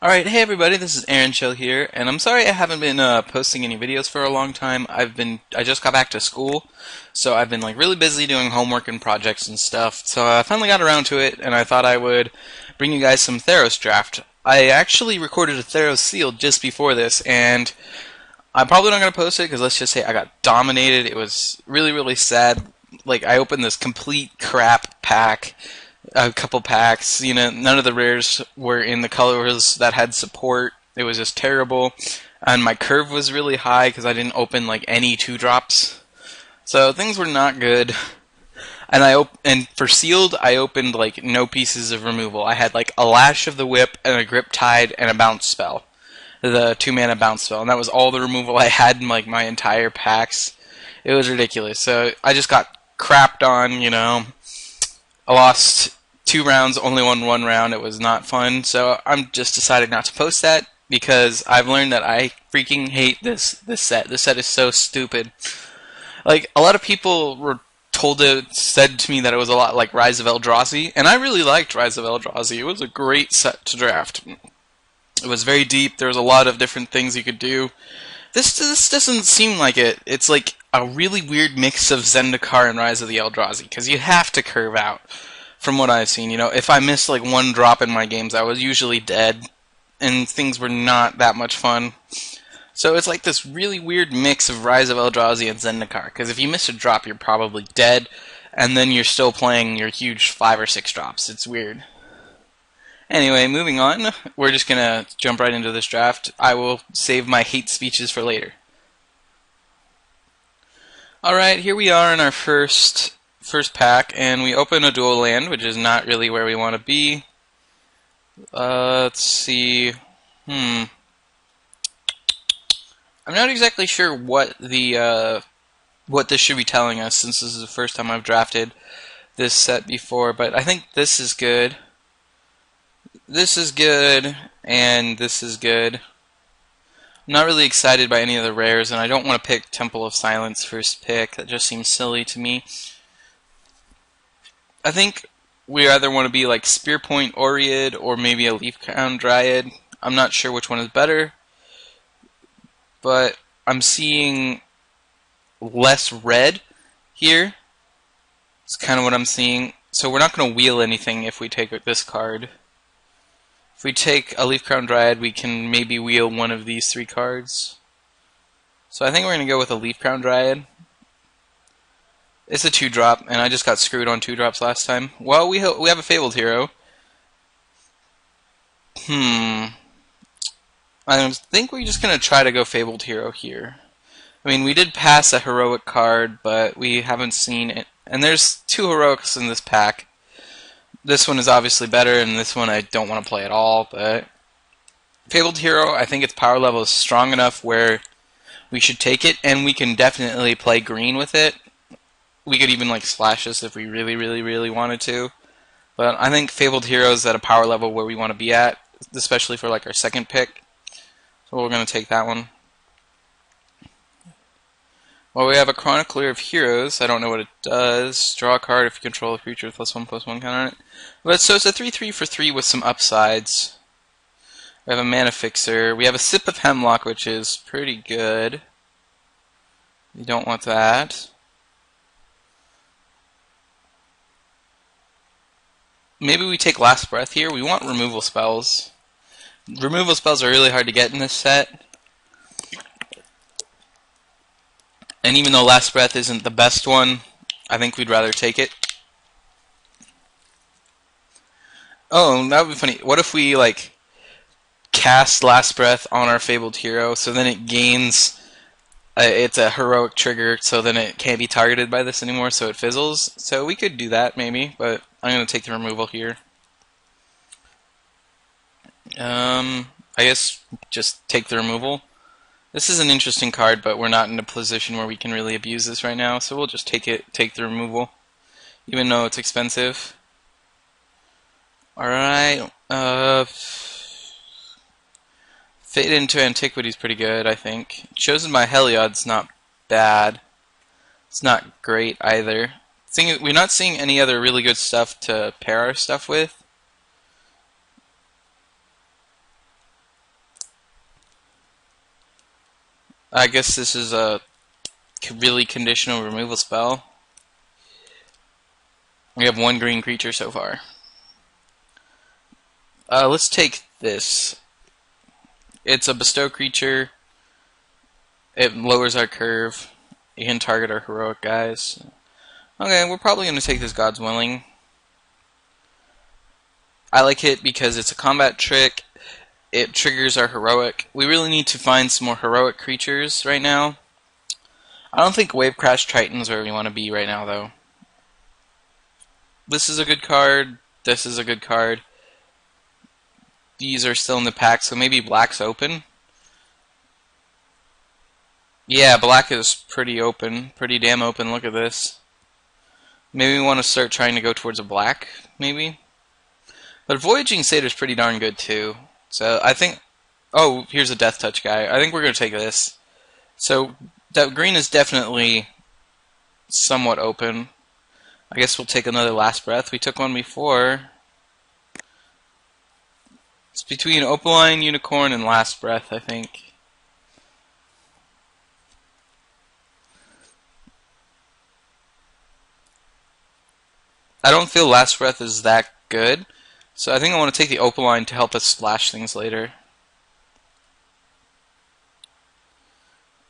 Alright, hey everybody, this is Aaron Chill here, and I'm sorry I haven't been posting any videos for a long time. I just got back to school, so I've been like really busy doing homework and projects and stuff, so I finally got around to it, and I thought I would bring you guys some Theros draft. I actually recorded a Theros seal just before this, and I'm probably not going to post it, because let's just say I got dominated. It was really, really sad. Like, I opened this complete crap pack, a couple packs, none of the rares were in the colors that had support. It was just terrible, and my curve was really high because I didn't open like any 2-drops, so things were not good. And for sealed, I opened like no pieces of removal. I had like a Lash of the Whip and a Grip Tide and a bounce spell, the 2-mana bounce spell, and that was all the removal I had in like my entire packs. It was ridiculous. So I just got crapped on. I lost 2 rounds, only won 1 round. It was not fun, so I'm just decided not to post that because I've learned that I freaking hate this set. This set is so stupid. Like, a lot of people were said to me that it was a lot like Rise of Eldrazi, and I really liked Rise of Eldrazi. It was a great set to draft. It was very deep. There was a lot of different things you could do. This doesn't seem like it. It's like a really weird mix of Zendikar and Rise of the Eldrazi, because you have to curve out. From what I've seen, if I missed like 1 drop in my games, I was usually dead, and things were not that much fun. So it's like this really weird mix of Rise of Eldrazi and Zendikar, because if you miss a drop, you're probably dead, and then you're still playing your huge 5 or 6 drops. It's weird. Anyway, moving on, we're just gonna jump right into this draft. I will save my hate speeches for later. Alright, here we are in our first pack, and we open a dual land, which is not really where we want to be. Let's see. I'm not exactly sure what this should be telling us, since this is the first time I've drafted this set before, but I think this is good. This is good, and this is good. I'm not really excited by any of the rares, and I don't want to pick Temple of Silence first pick. That just seems silly to me. I think we either want to be like Spearpoint Oread or maybe a Leaf Crown Dryad. I'm not sure which one is better, but I'm seeing less red here. It's kind of what I'm seeing. So we're not going to wheel anything if we take this card. If we take a Leaf Crown Dryad, we can maybe wheel one of these 3 cards. So I think we're going to go with a Leaf Crown Dryad. It's a 2-drop, and I just got screwed on 2-drops last time. Well, we have a Fabled Hero. I think we're just going to try to go Fabled Hero here. I mean, we did pass a Heroic card, but we haven't seen it. And there's 2 Heroics in this pack. This one is obviously better, and this one I don't want to play at all, but Fabled Hero, I think its power level is strong enough where we should take it, and we can definitely play green with it. We could even like slash this if we really, really, really wanted to. But I think Fabled Hero is at a power level where we want to be at, especially for like our second pick. So we're going to take that one. Well, we have a Chronicler of Heroes. I don't know what it does. Draw a card if you control a creature with +1/+1 counter on it. But so it's a 3/3 for 3 with some upsides. We have a Mana Fixer. We have a Sip of Hemlock, which is pretty good. You don't want that. Maybe we take Last Breath here. We want removal spells. Removal spells are really hard to get in this set. And even though Last Breath isn't the best one, I think we'd rather take it. Oh, that would be funny. What if we, like, cast Last Breath on our Fabled Hero, so then it gains... it's a Heroic trigger, so then it can't be targeted by this anymore, so it fizzles. So we could do that, maybe, but I'm going to take the removal here. I guess just take the removal. This is an interesting card, but we're not in a position where we can really abuse this right now, so we'll just take the removal, even though it's expensive. Alright, Fade into Antiquity is pretty good, I think. Chosen by Heliod's not bad. It's not great either. We're not seeing any other really good stuff to pair our stuff with. I guess this is a really conditional removal spell. We have one green creature so far. Let's take this. It's a bestow creature. It lowers our curve. You can target our heroic guys. Okay, we're probably going to take this God's Willing. I like it because it's a combat trick. It triggers our heroic. We really need to find some more heroic creatures right now. I don't think Wave Crash Triton's where we want to be right now, though. This is a good card. This is a good card. These are still in the pack, so maybe black's open. Yeah, black is pretty open. Pretty damn open. Look at this. Maybe we want to start trying to go towards a black, maybe? But Voyaging Satyr's pretty darn good, too. So, I think... Oh, here's a Death Touch guy. I think we're going to take this. So, that green is definitely somewhat open. I guess we'll take another Last Breath. We took one before. It's between Opaline, Unicorn, and Last Breath, I think. I don't feel Last Breath is that good, so I think I want to take the Opaline to help us splash things later.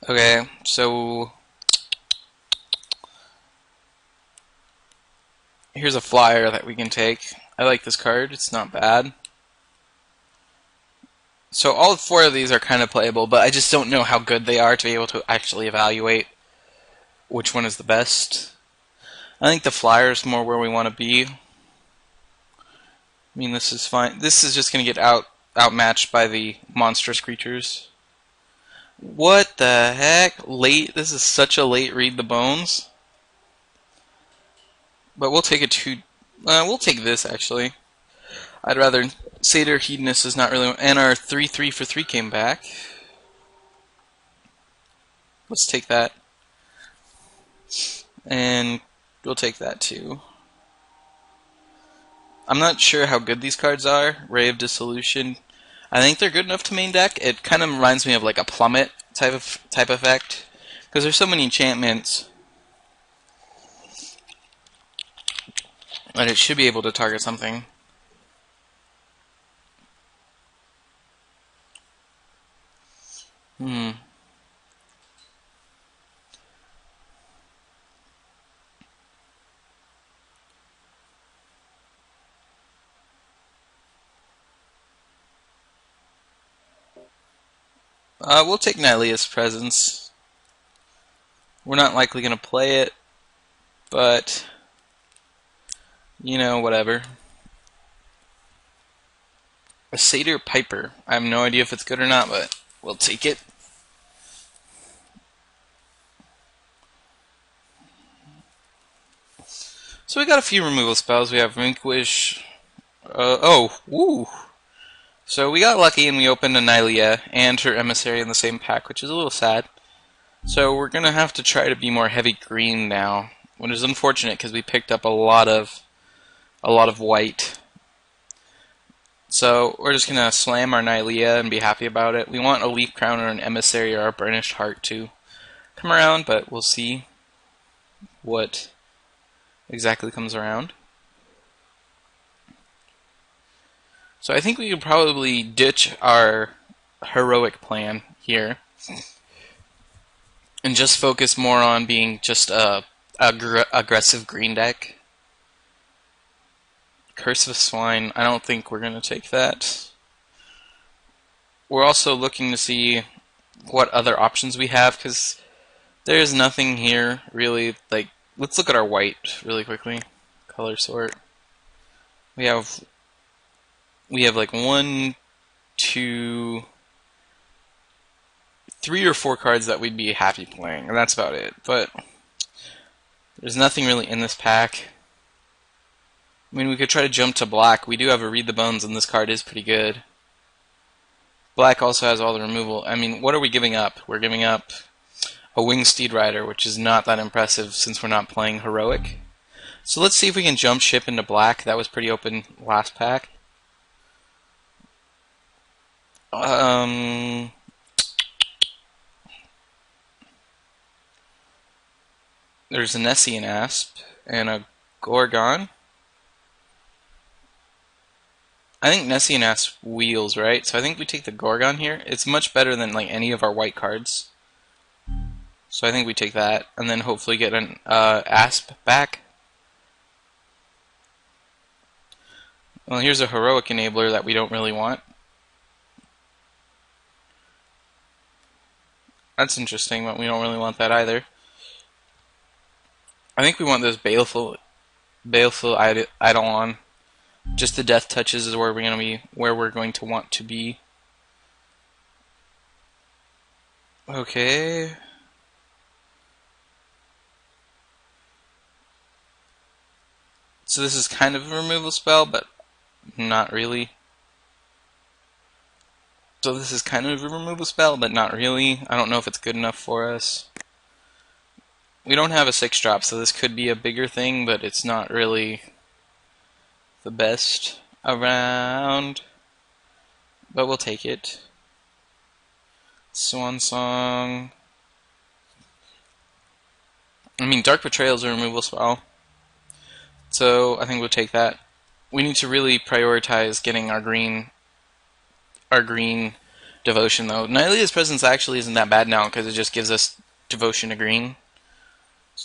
Okay, so here's a flyer that we can take. I like this card, it's not bad. So all four of these are kind of playable, but I just don't know how good they are to be able to actually evaluate which one is the best. I think the flyer is more where we want to be. I mean, this is fine. This is just going to get outmatched by the monstrous creatures. What the heck? Late? This is such a late read the bones. But we'll take it to... we'll take this, actually. I'd rather... Satyr Hedonist is not really... And our 3/3 for 3 came back. Let's take that. And we'll take that, too. I'm not sure how good these cards are. Ray of Dissolution. I think they're good enough to main deck. It kind of reminds me of like a plummet type effect. Because there's so many enchantments. But it should be able to target something. We'll take Nylea's Presence. We're not likely going to play it, but, you know, whatever. A Satyr Piper. I have no idea if it's good or not, but we'll take it. So we got a few removal spells. We have Vanquish. Woo! So we got lucky and we opened a Nylea and her Emissary in the same pack, which is a little sad. So we're gonna have to try to be more heavy green now, which is unfortunate because we picked up a lot of white. So we're just gonna slam our Nylea and be happy about it. We want a Leaf Crown or an Emissary or a Burnished Heart to come around, but we'll see what exactly comes around. So I think we could probably ditch our heroic plan here and just focus more on being just a aggressive green deck. Curse of Swine, I don't think we're going to take that. We're also looking to see what other options we have, because there's nothing here really. Like, let's look at our white really quickly. Color sort. We have like 1, 2, 3 or 4 cards that we'd be happy playing, and that's about it. But there's nothing really in this pack. I mean, we could try to jump to black. We do have a Read the Bones, and this card is pretty good. Black also has all the removal. I mean, what are we giving up? We're giving up a Winged Steed Rider, which is not that impressive since we're not playing heroic. So let's see if we can jump ship into black. That was pretty open last pack. There's a Nessian Asp and a Gorgon. I think Nessian Asp wheels, right? So I think we take the Gorgon here. It's much better than like any of our white cards. So I think we take that, and then hopefully get an Asp back. Well, here's a Heroic Enabler that we don't really want. That's interesting, but we don't really want that either. I think we want this Baleful Eidolon. Just the death touches is where we're going to want to be. Okay. So this is kind of a removal spell, but not really. So this is kind of a removal spell, but not really. I don't know if it's good enough for us. We don't have a 6-drop, so this could be a bigger thing, but it's not really the best around. But we'll take it. Swan Song. I mean, Dark Betrayal is a removal spell, so I think we'll take that. We need to really prioritize getting our green devotion, though. Nylea's Presence actually isn't that bad now because it just gives us devotion to green.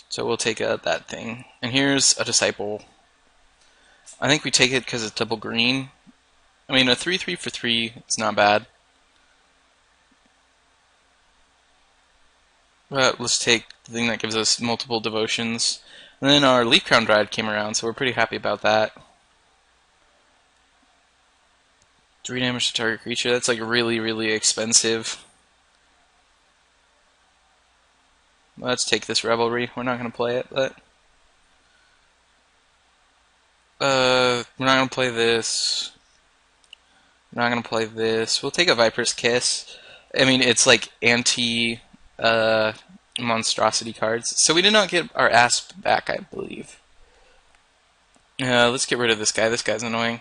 So we'll take that thing. And here's a Disciple. I think we take it because it's double green. I mean, a 3/3 for 3, it's not bad. But let's take the thing that gives us multiple devotions. And then our Leaf Crown Dryad came around, so we're pretty happy about that. 3 damage to target creature, that's like really, really expensive. Let's take this Revelry. We're not going to play it, but we're not going to play this. We're not going to play this. We'll take a Viper's Kiss. I mean, it's like anti-monstrosity cards. So we did not get our Asp back, I believe. Let's get rid of this guy. This guy's annoying.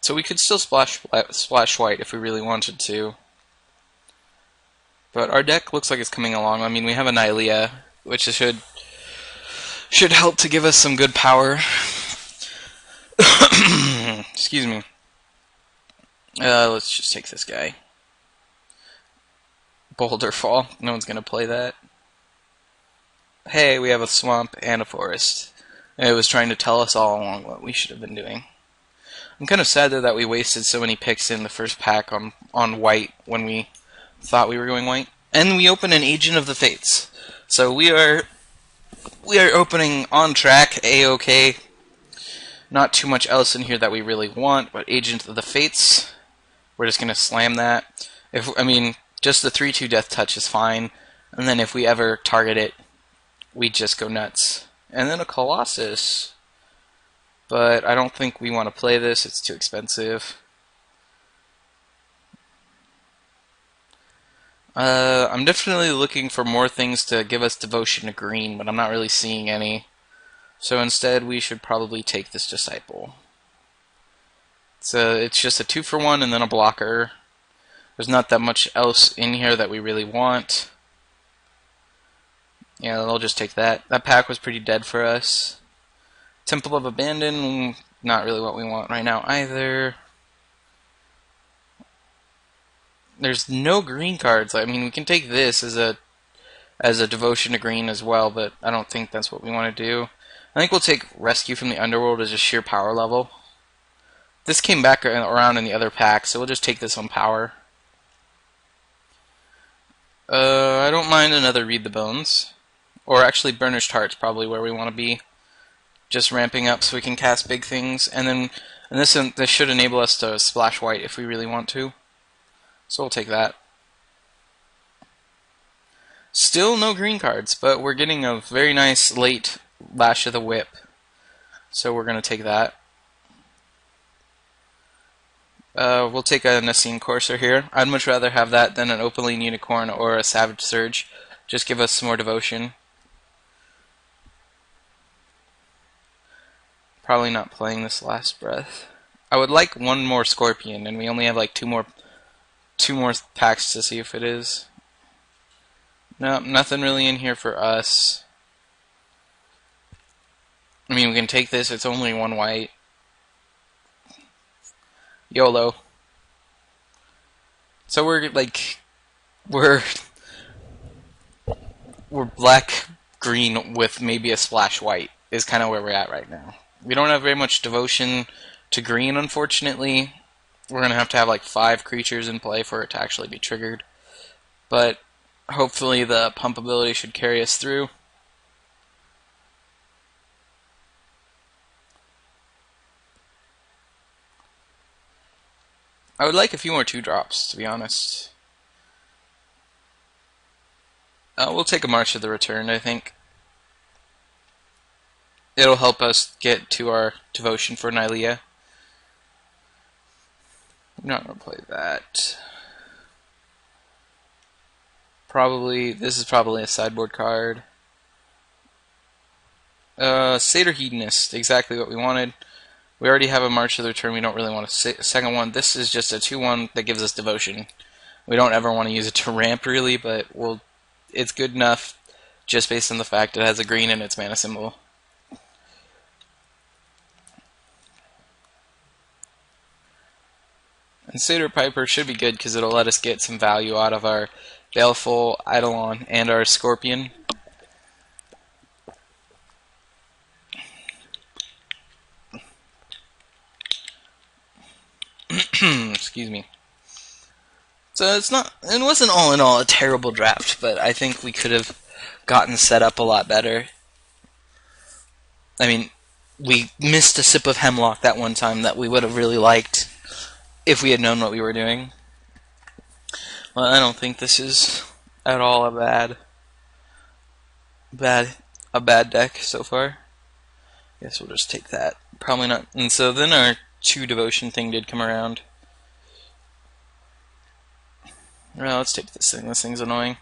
So we could still splash white if we really wanted to. But our deck looks like it's coming along. I mean, we have a Nylea, which should help to give us some good power. Excuse me. Let's just take this guy. Boulder Fall. No one's going to play that. Hey, we have a swamp and a forest. It was trying to tell us all along what we should have been doing. I'm kind of sad though that we wasted so many picks in the first pack on white when we thought we were going white. And we open an Agent of the Fates. So we are opening on track, A-OK. Not too much else in here that we really want, but Agent of the Fates. We're just going to slam that. Just the 3/2 death touch is fine. And then if we ever target it, we just go nuts. And then a Colossus. But I don't think we want to play this. It's too expensive. I'm definitely looking for more things to give us devotion to green, but I'm not really seeing any. So instead, we should probably take this Disciple. So it's just a 2-for-1 and then a blocker. There's not that much else in here that we really want. Yeah, I'll just take that. That pack was pretty dead for us. Temple of Abandon, not really what we want right now either. There's no green cards. I mean, we can take this as a devotion to green as well, but I don't think that's what we want to do. I think we'll take Rescue from the Underworld as a sheer power level. This came back around in the other pack, so we'll just take this on power. I don't mind another Read the Bones. Or actually, Burnished Heart's probably where we want to be. Just ramping up so we can cast big things, and this should enable us to splash white if we really want to. So we'll take that. Still no green cards, but we're getting a very nice late Lash of the Whip. So we're going to take that. We'll take a Nessian Courser here. I'd much rather have that than an Opaline Unicorn or a Savage Surge. Just give us some more devotion. Probably not playing this Last Breath. I would like one more Scorpion, and we only have like two more packs to see if it is. No, nothing really in here for us. I mean, we can take this. It's only one white. YOLO. So we're we're black green with maybe a splash white is kind of where we're at right now. We don't have very much devotion to green, unfortunately. We're gonna have to have like 5 creatures in play for it to actually be triggered. But hopefully the pump ability should carry us through. I would like a few more 2-drops, to be honest. We'll take a March of the Return, I think. It'll help us get to our devotion for Nylea. I'm not going to play that. This is probably a sideboard card. Satyr Hedonist, exactly what we wanted. We already have a March of the Return, we don't really want a second one. This is just a 2/1 that gives us devotion. We don't ever want to use it to ramp, really, but it's good enough just based on the fact it has a green in its mana symbol. And Satyr Piper should be good because it'll let us get some value out of our Baleful Eidolon and our Scorpion. Excuse me. So it wasn't all in all a terrible draft, but I think we could have gotten set up a lot better. I mean, we missed a sip of hemlock that one time that we would have really liked if we had known what we were doing. Well, I don't think this is at all a bad deck so far. Guess we'll just take that. Probably not. And so then our 2 devotion thing did come around. Well, let's take this thing. This thing's annoying.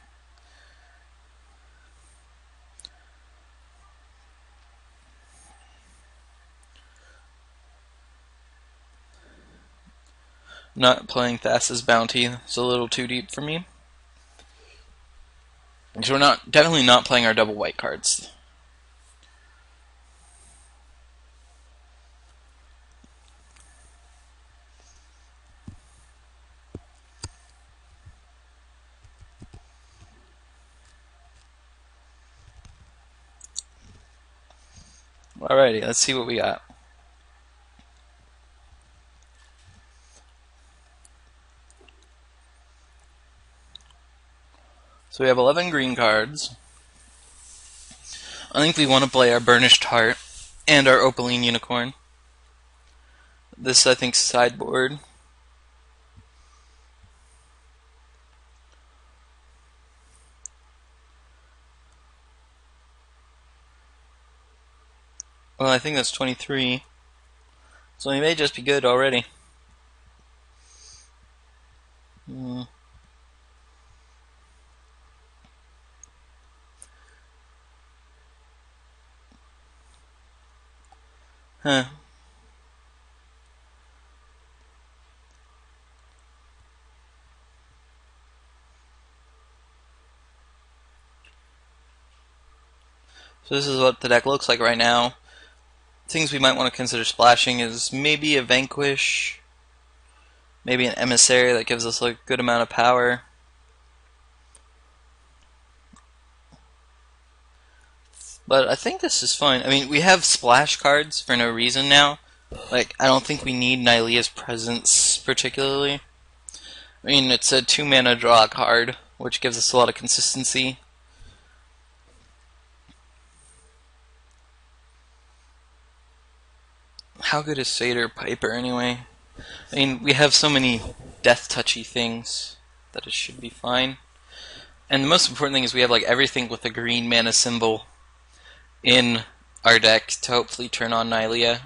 Not playing Thassa's Bounty. It's a little too deep for me. So we're definitely not playing our double white cards. Alrighty, let's see what we got. So we have 11 green cards. I think we want to play our Burnished Heart and our Opaline Unicorn. This, I think, sideboard. Well, I think that's 23. So he may just be good already. Huh. So this is what the deck looks like right now. Things we might want to consider splashing is maybe a Vanquish, maybe an Emissary that gives us a good amount of power. But I think this is fine. I mean, we have splash cards for no reason now. Like, I don't think we need Nylea's presence particularly. I mean, it's a 2-mana draw card, which gives us a lot of consistency. How good is Satyr Piper anyway? I mean, we have so many death-touchy things that it should be fine. And the most important thing is we have like everything with a green mana symbol in our deck to hopefully turn on Nylea.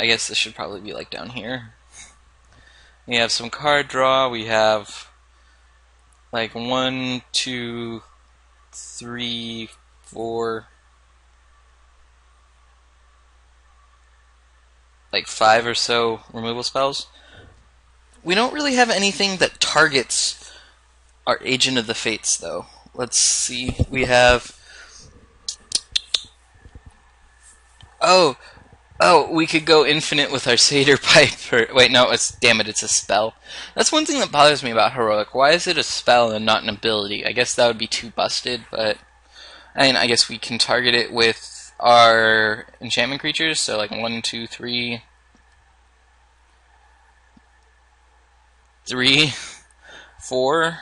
I guess this should probably be like down here. We have some card draw. We have like 1, 2, 3, 4, like 5 or so removal spells. We don't really have anything that targets our Agent of the Fates, though. Let's see. We have... Oh! Oh, we could go infinite with our Satyr Piper. Wait, no, damn it, it's a spell. That's one thing that bothers me about Heroic. Why is it a spell and not an ability? I guess that would be too busted, but... I mean, I guess we can target it with our enchantment creatures, so like 1, 2, 3... 3, 4...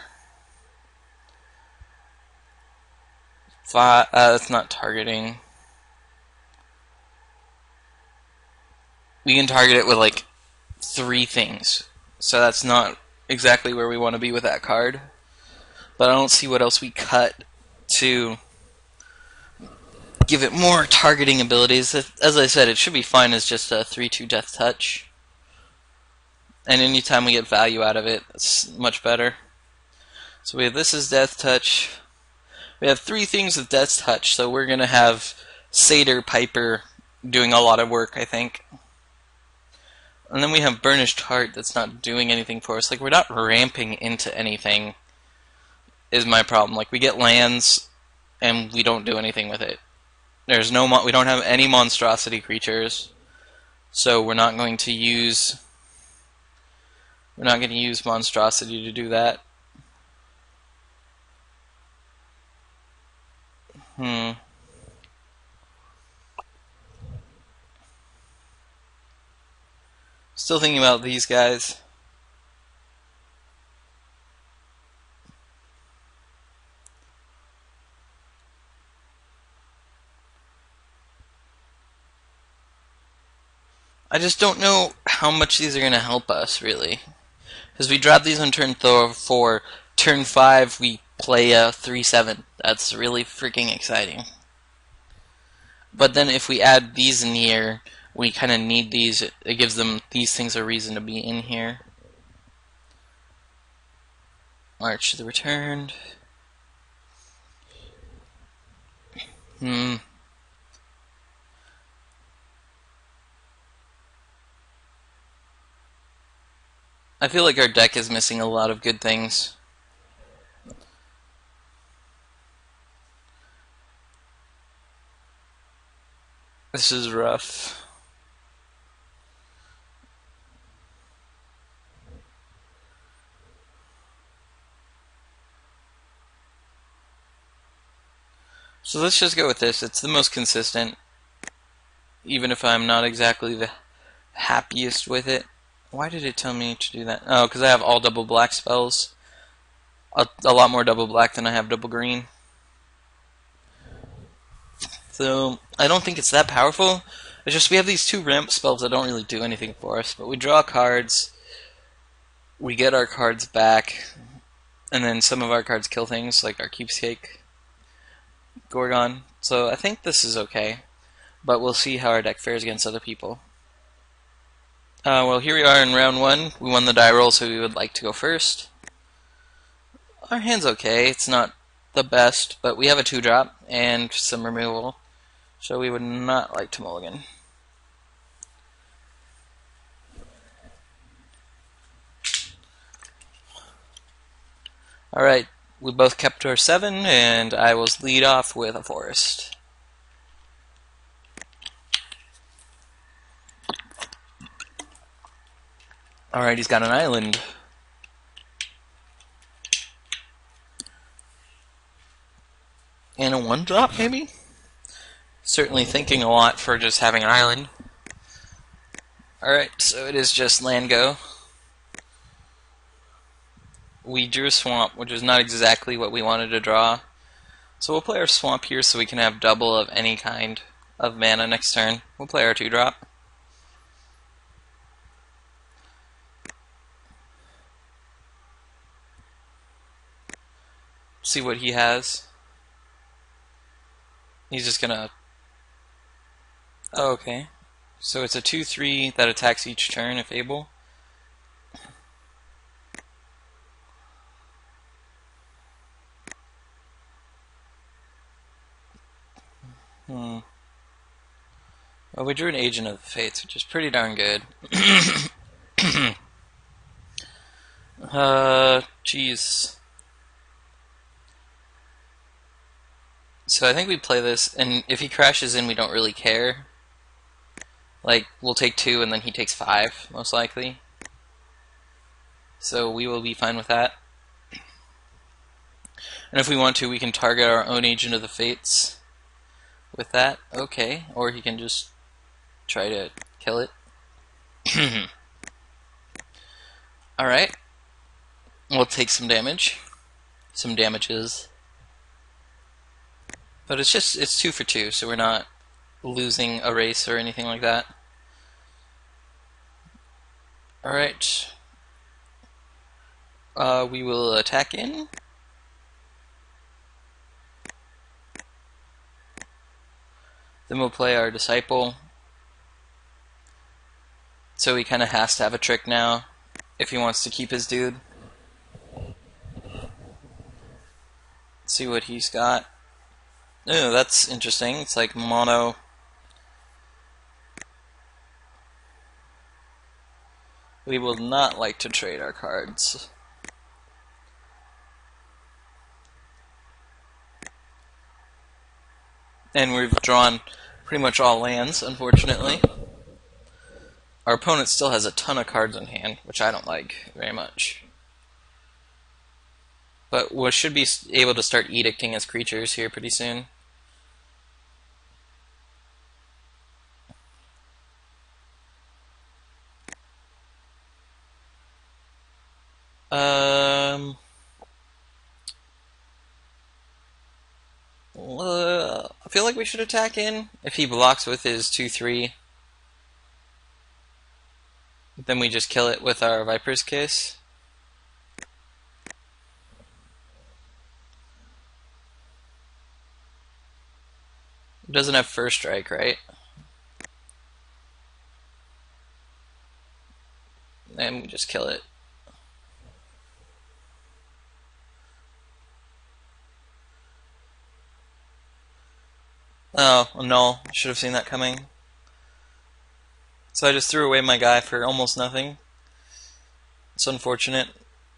5... that's not targeting. We can target it with like 3 things. So that's not exactly where we want to be with that card. But I don't see what else we cut to give it more targeting abilities. As I said, it should be fine as just a 3/2 Death Touch. And anytime we get value out of it, it's much better. So we have this is Death Touch. We have 3 things with Death Touch, so we're going to have Satyr Piper doing a lot of work, I think. And then we have Burnished Heart that's not doing anything for us. Like, we're not ramping into anything, is my problem. Like, we get lands, and we don't do anything with it. There's no we don't have any monstrosity creatures, so we're not going to use monstrosity to do that. Still thinking about these guys. I just don't know how much these are going to help us, really. Because we drop these on turn 4, turn 5 we play a 3/7. That's really freaking exciting. But then if we add these in here, we kind of need these. It gives them these things a reason to be in here. March to the Returned. I feel like our deck is missing a lot of good things. This is rough. So let's just go with this. It's the most consistent, even if I'm not exactly the happiest with it. Why did it tell me to do that? Oh, because I have all double black spells. A lot more double black than I have double green. So, I don't think it's that powerful. It's just we have these 2 ramp spells that don't really do anything for us. But we draw cards, we get our cards back, and then some of our cards kill things, like our Keepsake, Gorgon. So I think this is okay. But we'll see how our deck fares against other people. Well, here we are in round 1. We won the die roll, so we would like to go first. Our hand's okay. It's not the best, but we have a 2-drop and some removal, so we would not like to mulligan. Alright, we both kept our 7, and I will lead off with a forest. Alright, he's got an island. And a 1-drop, maybe? Certainly thinking a lot for just having an island. Alright, so it is just land go. We drew a swamp, which is not exactly what we wanted to draw. So we'll play our swamp here so we can have double of any kind of mana next turn. We'll play our 2-drop. See what he has. He's just gonna... Oh, okay. So it's a 2/3 that attacks each turn if able. Well, we drew an Agent of the Fates, which is pretty darn good. Jeez. So I think we play this, and if he crashes in, we don't really care. Like, we'll take 2, and then he takes 5, most likely. So we will be fine with that. And if we want to, we can target our own Agent of the Fates with that. Okay. Or he can just try to kill it. Alright. We'll take some damage. Some damages. But it's 2 for 2, so we're not losing a race or anything like that. Alright. We will attack in. Then we'll play our Disciple. So he kind of has to have a trick now if he wants to keep his dude. Let's see what he's got. Oh, that's interesting. It's like mono. We will not like to trade our cards. And we've drawn pretty much all lands, unfortunately. Our opponent still has a ton of cards in hand, which I don't like very much. But we should be able to start edicting his creatures here pretty soon. I feel like we should attack in. If he blocks with his 2/3, then we just kill it with our Viper's Kiss. It doesn't have first strike, right? And we just kill it. Oh, no. Should have seen that coming. So I just threw away my guy for almost nothing. It's unfortunate.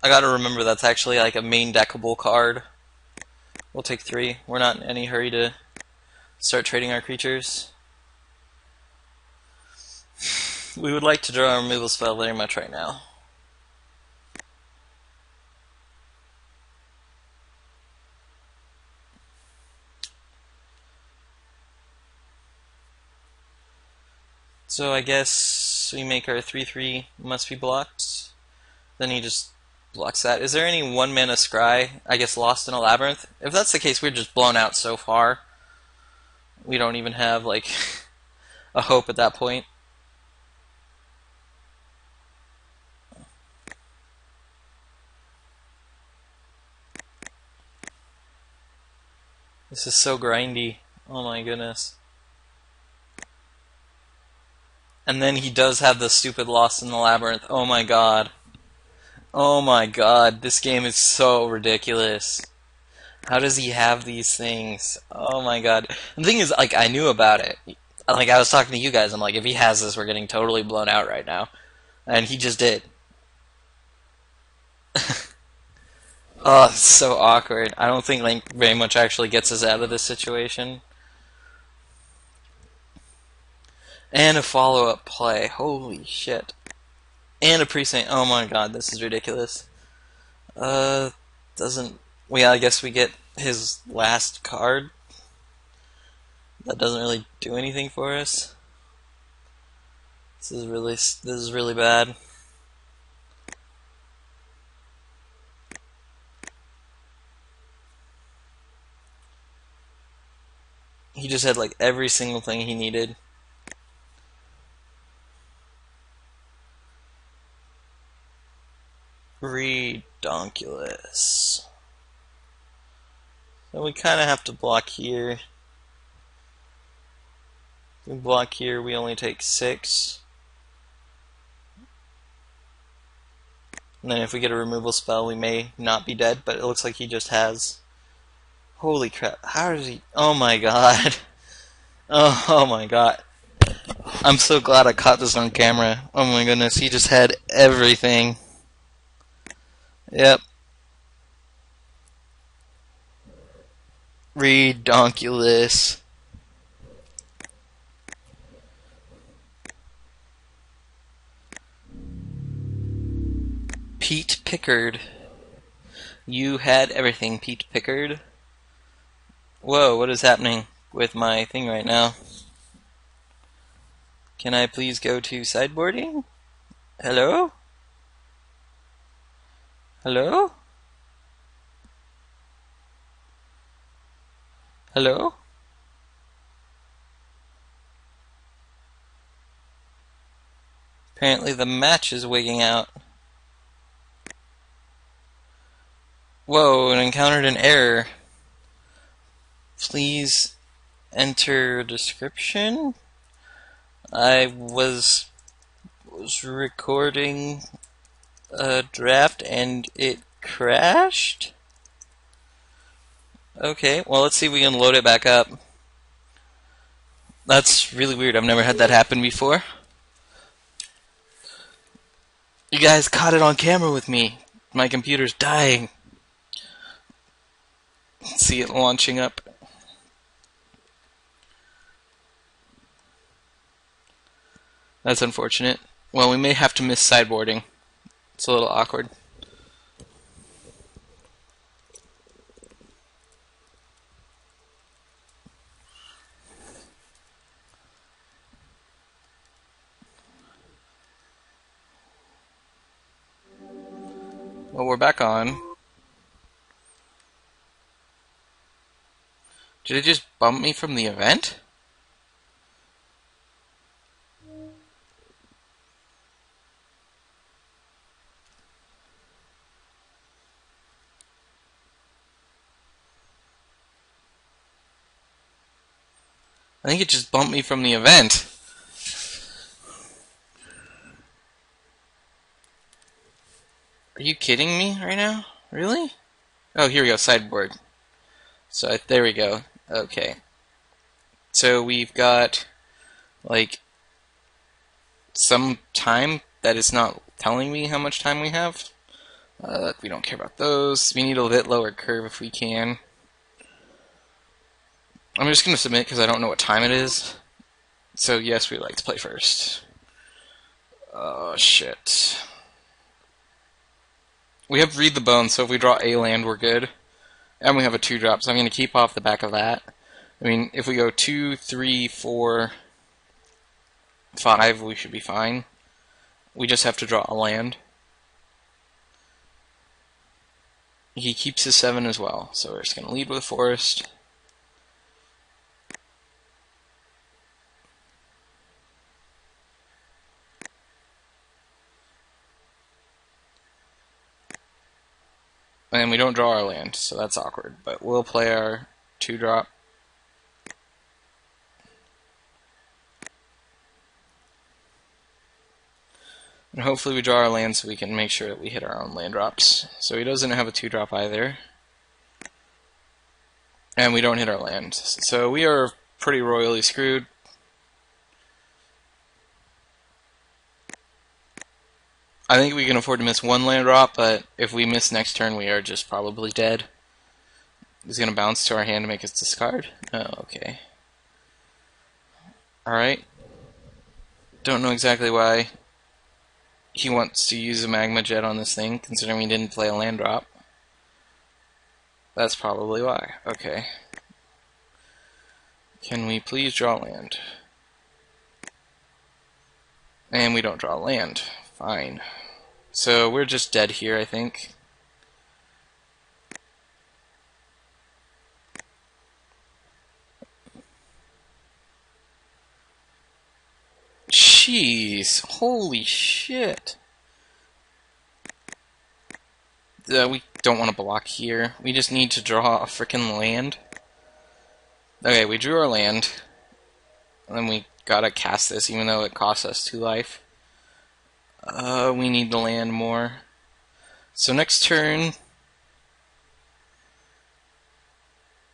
I gotta remember that's actually like a main deckable card. We'll take 3. We're not in any hurry to start trading our creatures. We would like to draw a removal spell very much right now. So I guess we make our 3/3 must be blocked. Then he just blocks that. Is there any 1-mana scry? I guess Lost in a Labyrinth? If that's the case, we're just blown out so far. We don't even have, like, a hope at that point. This is so grindy. Oh my goodness. And then he does have the stupid Lost in the Labyrinth. Oh my god. Oh my god. This game is so ridiculous. How does he have these things? Oh my god. The thing is, like, I knew about it. Like, I was talking to you guys. I'm like, if he has this, we're getting totally blown out right now. And he just did. Oh, it's so awkward. I don't think Link very much actually gets us out of this situation. And a follow-up play. Holy shit. And a precinct. Oh my god, this is ridiculous. Doesn't... Well, I guess we get his last card. That doesn't really do anything for us. This is really bad. He just had like every single thing he needed. Redonkulous. So we kind of have to block here. If we block here, we only take 6. And then if we get a removal spell, we may not be dead, but it looks like he just has. Holy crap. How does he... Oh my god. Oh my god. I'm so glad I caught this on camera. Oh my goodness, he just had everything. Yep. Redonkulous. Pete Pickard. You had everything, Pete Pickard. Whoa, what is happening with my thing right now? Can I please go to sideboarding? Hello? Hello? Hello? Apparently the match is wigging out. Whoa, and encountered an error. Please enter description. I was recording a draft and it crashed? Okay, well let's see if we can load it back up. That's really weird. I've never had that happen before. You guys caught it on camera with me. My computer's dying. See it launching up. That's unfortunate. Well, we may have to miss sideboarding. It's a little awkward. Well, we're back on. Did it just bump me from the event? I think it just bumped me from the event. Are you kidding me right now? Really? Oh, here we go, sideboard. So, there we go. Okay. So, we've got, like, some time that is not telling me how much time we have. We don't care about those. We need a bit lower curve if we can. I'm just going to submit because I don't know what time it is. So, yes, we'd like to play first. Oh, shit. We have Read the Bone, so if we draw a land, we're good. And we have a 2-drop, so I'm going to keep off the back of that. I mean, if we go 2, 3, 4, 5, we should be fine. We just have to draw a land. He keeps his 7 as well, so we're just going to lead with a forest. And we don't draw our land, so that's awkward. But we'll play our 2-drop. And hopefully we draw our land so we can make sure that we hit our own land drops. So he doesn't have a 2-drop either. And we don't hit our land. So we are pretty royally screwed. I think we can afford to miss 1 land drop, but if we miss next turn, we are just probably dead. He's going to bounce to our hand to make us discard. Oh, okay. Alright. Don't know exactly why he wants to use a magma jet on this thing, considering we didn't play a land drop. That's probably why. Okay. Can we please draw land? And we don't draw land. Fine. So we're just dead here, I think. Jeez. Holy shit. We don't want to block here. We just need to draw a frickin' land. Okay, we drew our land. And then we gotta cast this, even though it costs us 2 life. We need to land more. So next turn...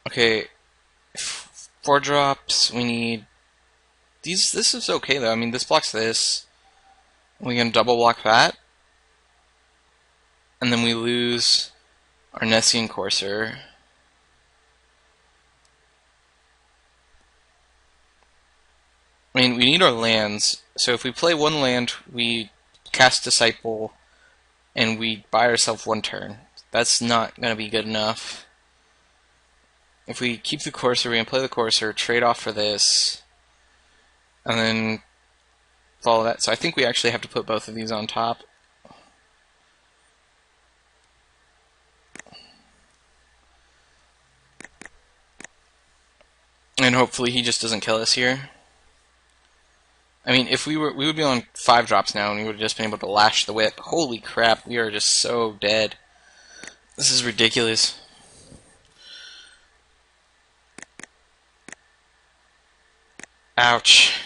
Okay, 4 drops, we need... This is okay though, I mean this blocks this. We can double block that. And then we lose our Nessian Courser. mean, we need our lands. So if we play one land, we cast Disciple, and we buy ourselves one turn. That's not going to be good enough. If we keep the Courser, we can play the Courser, trade off for this, and then follow that. So I think we actually have to put both of these on top. And hopefully he just doesn't kill us here. I mean, if we would be on 5 drops now, and we would have just been able to lash the whip. Holy crap, we are just so dead. This is ridiculous. Ouch.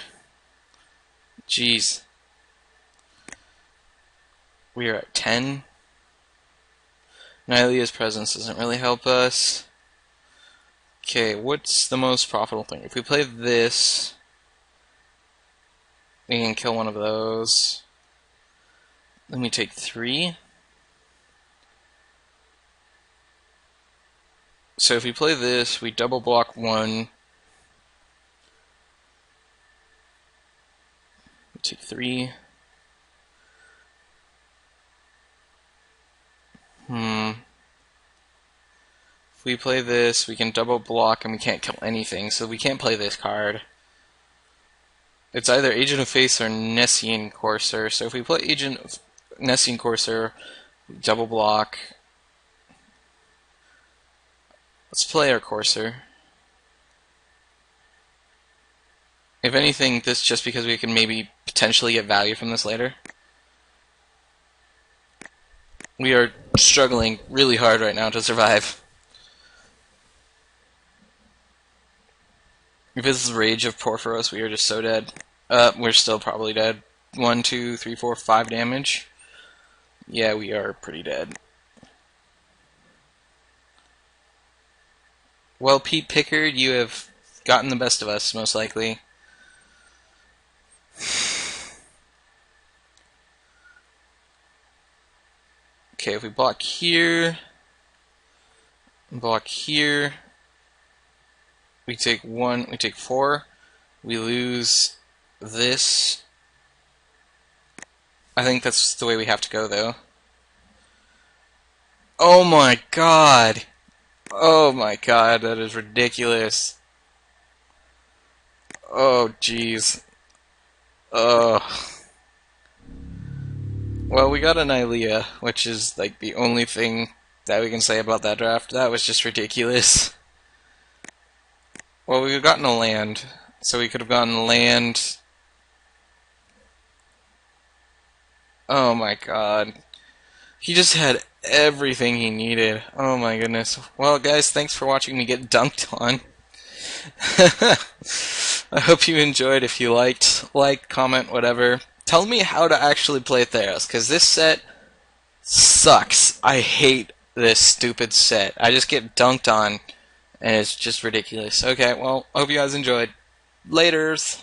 Jeez. We are at 10. Nylea's presence doesn't really help us. Okay, what's the most profitable thing? If we play this, we can kill one of those. Then we take 3. So if we play this, we double block 1. We take 3. If we play this, we can double block and we can't kill anything, so we can't play this card. It's either Agent of Faith or Nessian Courser. So if we play Agent of Nessian Courser, we double block. Let's play our Courser. If anything, this just because we can maybe potentially get value from this later. We are struggling really hard right now to survive. If this is Rage of Porphyros, we are just so dead. We're still probably dead. 1, 2, 3, 4, 5 damage. Yeah, we are pretty dead. Well, Pete Pickard, you have gotten the best of us, most likely. Okay, if we block here, block here, we take 1, we take 4, we lose this. I think that's the way we have to go, though. Oh my god! Oh my god, that is ridiculous. Oh jeez. Oh. Well, we got an Nylea, which is like the only thing that we can say about that draft. That was just ridiculous. Well, we could have gotten a land, so we could have gotten land. Oh my god. He just had everything he needed. Oh my goodness. Well, guys, thanks for watching me get dunked on. I hope you enjoyed. If you liked, like, comment, whatever. Tell me how to actually play Theros, because this set sucks. I hate this stupid set. I just get dunked on, and it's just ridiculous. Okay, well, hope you guys enjoyed. Laters!